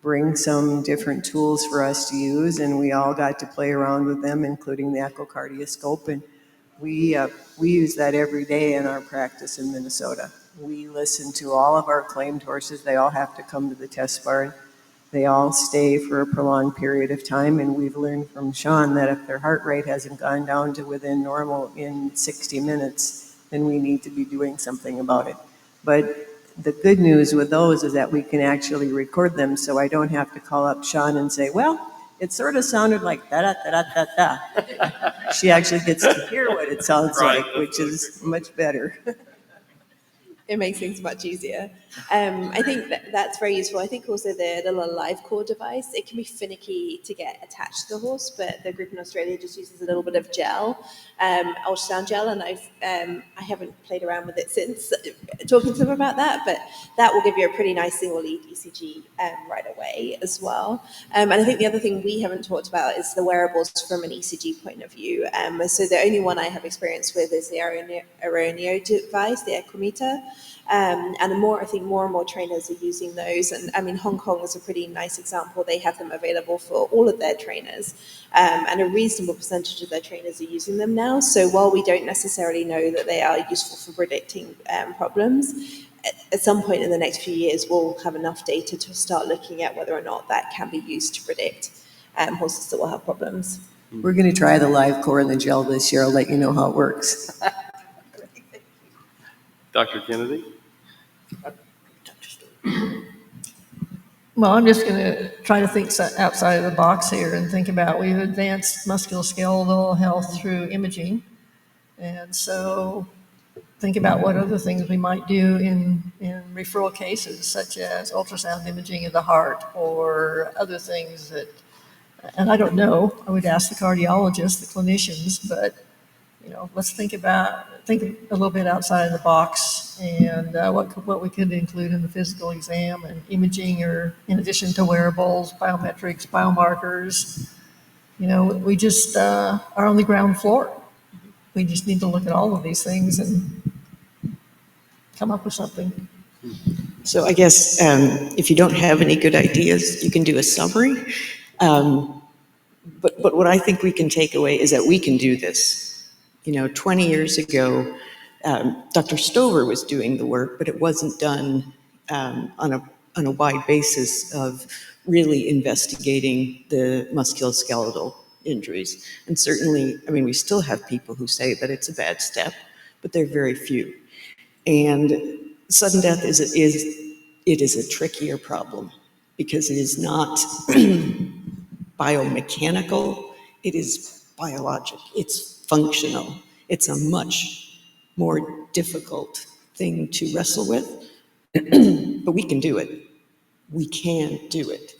bring some different tools for us to use, and we all got to play around with them, including the echocardioscope. And we use that every day in our practice in Minnesota. We listen to all of our claimed horses. They all have to come to the test barn. They all stay for a prolonged period of time, and we've learned from Sean that if their heart rate hasn't gone down to within normal in 60 minutes, then we need to be doing something about it. But the good news with those is that we can actually record them, so I don't have to call up Sean and say, well, it sort of sounded like da-da-da-da-da-da. She actually gets to hear what it sounds like, which is much better. It makes things much easier. I think that's very useful. I think also the little live core device, it can be finicky to get attached to the horse, but the group in Australia just uses a little bit of gel, ultrasound gel, and I haven't played around with it since talking to them about that, but that will give you a pretty nice single lead ECG right away as well. And I think the other thing we haven't talked about is the wearables from an ECG point of view. So the only one I have experience with is the Aeroneo device, the Equine. And I think more and more trainers are using those. And I mean, Hong Kong is a pretty nice example. They have them available for all of their trainers. And a reasonable percentage of their trainers are using them now. So while we don't necessarily know that they are useful for predicting problems, at some point in the next few years, we'll have enough data to start looking at whether or not that can be used to predict horses that will have problems. We're going to try the live core and the gel this year. I'll let you know how it works. Dr. Kennedy? Well, I'm just going to try to think outside of the box here and think about we've advanced musculoskeletal health through imaging. And so think about what other things we might do in referral cases, such as ultrasound imaging of the heart or other things that, and I don't know, I would ask the cardiologists, the clinicians, but let's think a little bit outside of the box and what we could include in the physical exam and imaging, or in addition to wearables, biometrics, biomarkers. We just are on the ground floor. We just need to look at all of these things and come up with something. So I guess if you don't have any good ideas, you can do a summary. But what I think we can take away is that we can do this. 20 years ago, Dr. Stover was doing the work, but it wasn't done on a wide basis of really investigating the musculoskeletal injuries. And certainly, we still have people who say that it's a bad step, but they're very few. And sudden death is a trickier problem because it is not biomechanical, it is biologic, it's functional. It's a much more difficult thing to wrestle with, but we can do it. We can do it.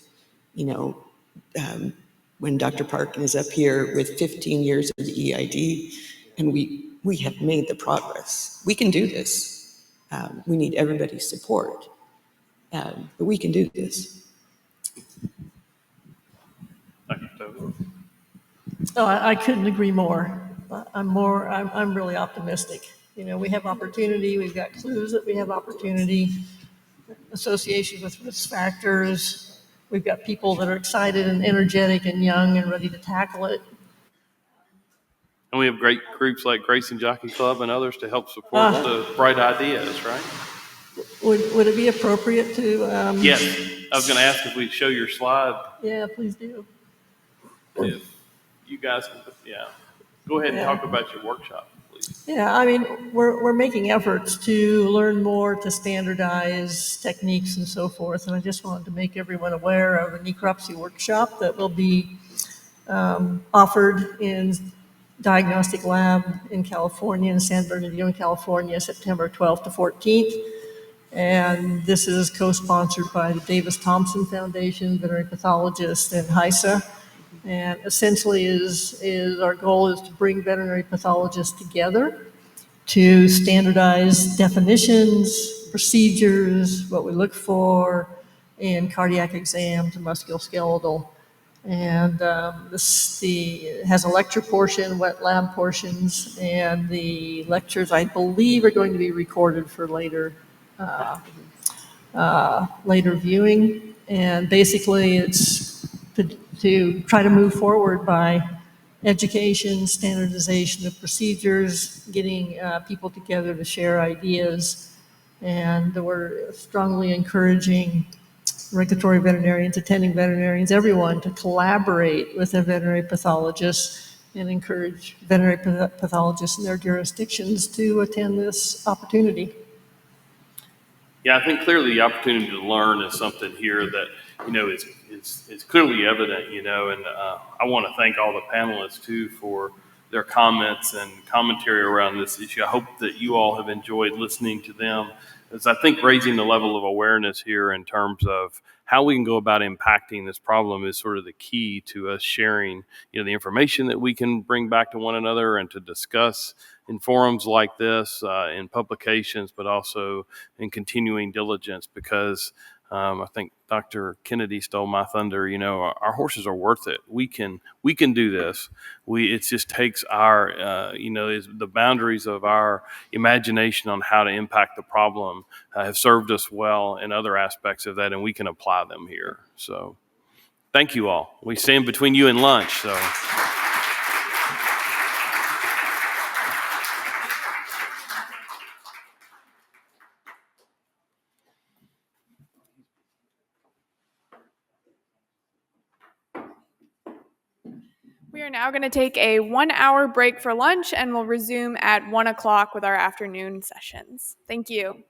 When Dr. Parkin is up here with 15 years of the EID, and we have made the progress. We can do this. We need everybody's support. But we can do this. Thank you, Toby. Oh, I couldn't agree more. I'm really optimistic. You know, we have opportunity, we've got clues that we have opportunity, association with risk factors. We've got people that are excited and energetic and young and ready to tackle it. And we have great groups like Grace and Jockey Club and others to help support the bright ideas, right? Would it be appropriate to? Yes. I was going to ask if we'd show your slide. Yeah, please do. If you guys can, go ahead and talk about your workshop, please. Yeah, I mean, we're making efforts to learn more, to standardize techniques and so forth. And I just wanted to make everyone aware of a necropsy workshop that will be offered in Diagnostic Lab in California, in San Bernardino, in California, September 12th to 14th. And this is co-sponsored by the Davis Thompson Foundation, Veterinary Pathologist, and HISA. And essentially our goal is to bring veterinary pathologists together to standardize definitions, procedures, what we look for in cardiac exams and musculoskeletal. And it has a lecture portion, wet lab portions, and the lectures, I believe, are going to be recorded for later viewing. And basically, it's to try to move forward by education, standardization of procedures, getting people together to share ideas. And we're strongly encouraging regulatory veterinarians, attending veterinarians, everyone to collaborate with a veterinary pathologist and encourage veterinary pathologists in their jurisdictions to attend this opportunity. Yeah, I think clearly the opportunity to learn is something here that, is clearly evident, and I want to thank all the panelists too for their comments and commentary around this issue. I hope that you all have enjoyed listening to them, as I think raising the level of awareness here in terms of how we can go about impacting this problem is sort of the key to us sharing, the information that we can bring back to one another and to discuss in forums like this, in publications, but also in continuing diligence, because I think Dr. Kennedy stole my thunder. Our horses are worth it. We can do this. It just takes our, is the boundaries of our imagination on how to impact the problem have served us well in other aspects of that, and we can apply them here. So thank you all. We stand between you and lunch. So. We are now going to take a 1-hour break for lunch, and we'll resume at 1 o'clock with our afternoon sessions. Thank you.